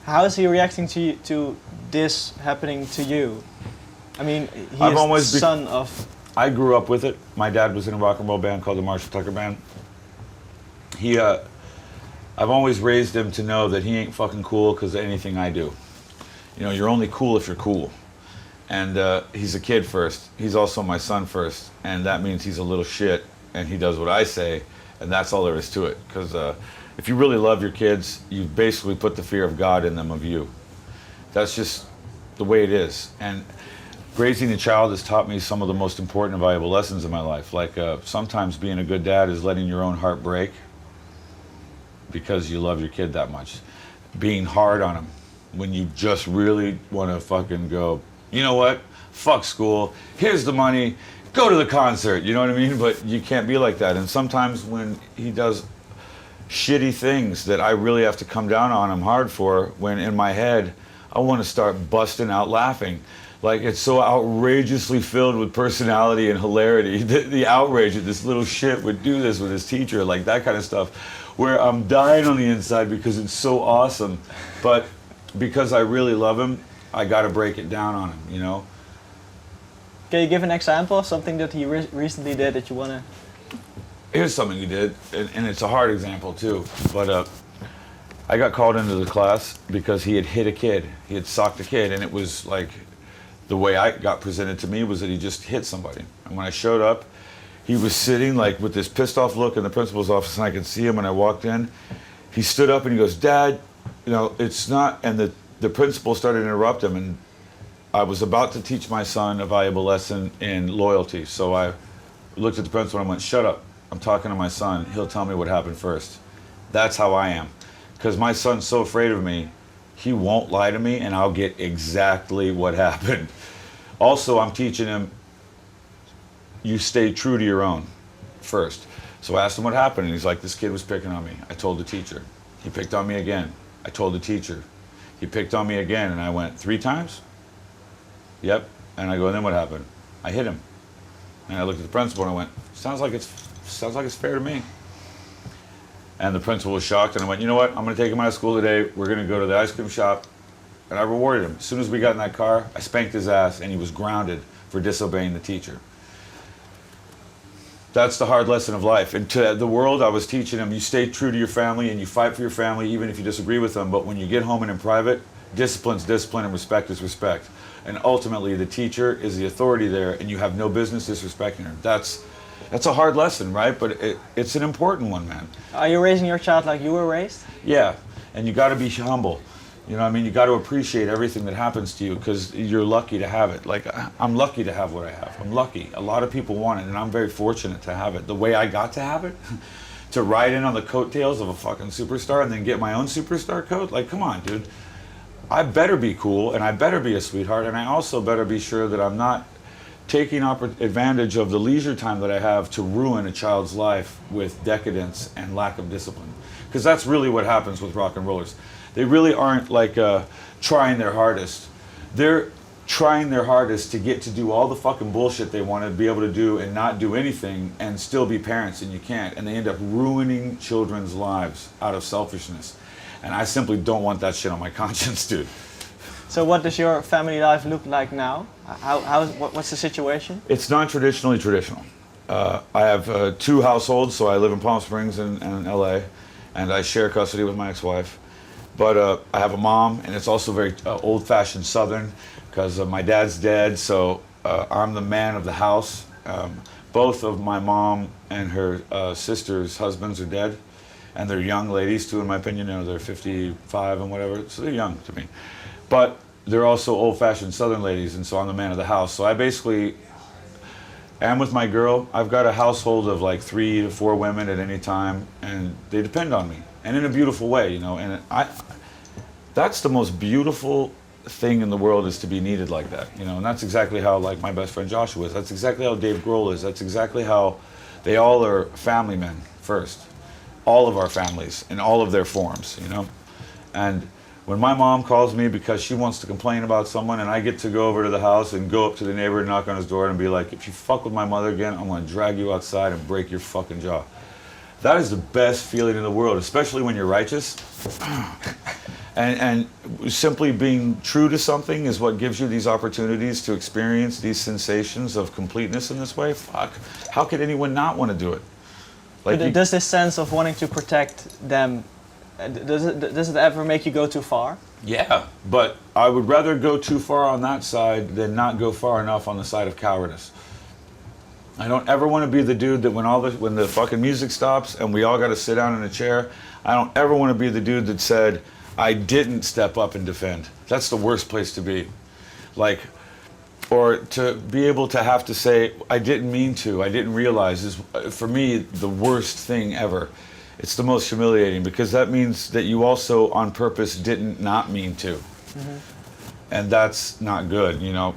How is he reacting to this happening to you? I mean, he I've is always the son of... I grew up with it. My dad was in a rock and roll band called the Marshall Tucker Band. I've always raised him to know that he ain't fucking cool because of anything I do. You know, you're only cool if you're cool. And he's a kid first. He's also my son first. And that means he's a little shit and he does what I say. And that's all there is to it. Because if you really love your kids, you basically put the fear of God in them of you. That's just the way it is. And raising a child has taught me some of the most important and valuable lessons in my life. Like sometimes being a good dad is letting your own heart break because you love your kid that much. Being hard on him when you just really want to fucking go, you know what, fuck school, here's the money, go to the concert, you know what I mean? But you can't be like that. And sometimes when he does shitty things that I really have to come down on him hard for, when in my head I want to start busting out laughing. Like, it's so outrageously filled with personality and hilarity. The outrage that this little shit would do this with his teacher, like that kind of stuff, where I'm dying on the inside because it's so awesome. But because I really love him, I got to break it down on him, you know? Can you give an example of something that he recently did that you want to... Here's something he did, and it's a hard example too, but I got called into the class because he had hit a kid. He had socked a kid, and it was like, the way I got presented to me was that he just hit somebody. And when I showed up, he was sitting like with this pissed off look in the principal's office, and I could see him when I walked in. He stood up and he goes, "Dad, you know, it's not," and the principal started to interrupt him, and I was about to teach my son a valuable lesson in loyalty. So I looked at the principal and I went, "Shut up, I'm talking to my son, he'll tell me what happened first." That's how I am. Because my son's so afraid of me, he won't lie to me and I'll get exactly what happened. Also, I'm teaching him, you stay true to your own first. So I asked him what happened, and he's like, "This kid was picking on me. I told the teacher." He picked on me again. I told the teacher. He picked on me again, and I went, "3 times? Yep." And I go, "And then what happened?" "I hit him." And I looked at the principal and I went, sounds like it's fair to me." And the principal was shocked, and I went, "You know what? I'm going to take him out of school today. We're going to go to the ice cream shop." And I rewarded him. As soon as we got in that car, I spanked his ass, and he was grounded for disobeying the teacher. That's the hard lesson of life. And to the world, I was teaching him, you stay true to your family, and you fight for your family, even if you disagree with them. But when you get home and in private, discipline's discipline, and respect is respect. And ultimately, the teacher is the authority there, and you have no business disrespecting her. That's a hard lesson, right? But it's an important one, man. Are you raising your child like you were raised? Yeah, and you got to be humble. You know what I mean? You got to appreciate everything that happens to you because you're lucky to have it. Like, I'm lucky to have what I have. I'm lucky. A lot of people want it, and I'm very fortunate to have it. The way I got to have it, to ride in on the coattails of a fucking superstar and then get my own superstar coat, like, come on, dude. I better be cool, and I better be a sweetheart, and I also better be sure that I'm not taking advantage of the leisure time that I have to ruin a child's life with decadence and lack of discipline. Because that's really what happens with rock and rollers. They really aren't like trying their hardest. They're trying their hardest to get to do all the fucking bullshit they want to be able to do and not do anything and still be parents, and you can't. And they end up ruining children's lives out of selfishness. And I simply don't want that shit on my conscience, dude. So what does your family life look like now? What's the situation? It's non-traditionally traditional. I have 2 households, so I live in Palm Springs and LA, and I share custody with my ex-wife. But I have a mom, and it's also very old-fashioned Southern, because my dad's dead, so I'm the man of the house. Both of my mom and her sisters' husbands are dead, and they're young ladies too, in my opinion. You know, they're 55 and whatever, so they're young to me. But they're also old-fashioned Southern ladies, and so I'm the man of the house. So I basically am with my girl. I've got a household of like 3 to 4 women at any time, and they depend on me, and in a beautiful way, you know. And that's the most beautiful thing in the world, is to be needed like that, you know. And that's exactly how, like, my best friend Joshua is. That's exactly how Dave Grohl is. That's exactly how they all are family men first. All of our families in all of their forms, you know. And when my mom calls me because she wants to complain about someone, and I get to go over to the house and go up to the neighbor and knock on his door and be like, "If you fuck with my mother again, I'm going to drag you outside and break your fucking jaw." That is the best feeling in the world, especially when you're righteous. And simply being true to something is what gives you these opportunities to experience these sensations of completeness in this way. Fuck, how could anyone not want to do it? Like, But does this sense of wanting to protect them, does it ever make you go too far? yeah, but I would rather go too far on that side than not go far enough on the side of cowardice. I don't ever want to be the dude that when the fucking music stops and we all got to sit down in a chair, I don't ever want to be the dude that said, I didn't step up and defend. That's the worst place to be. Like, or to be able to have to say, I didn't mean to, I didn't realize, is for me the worst thing ever. It's the most humiliating because that means that you also on purpose didn't not mean to. And that's not good, you know.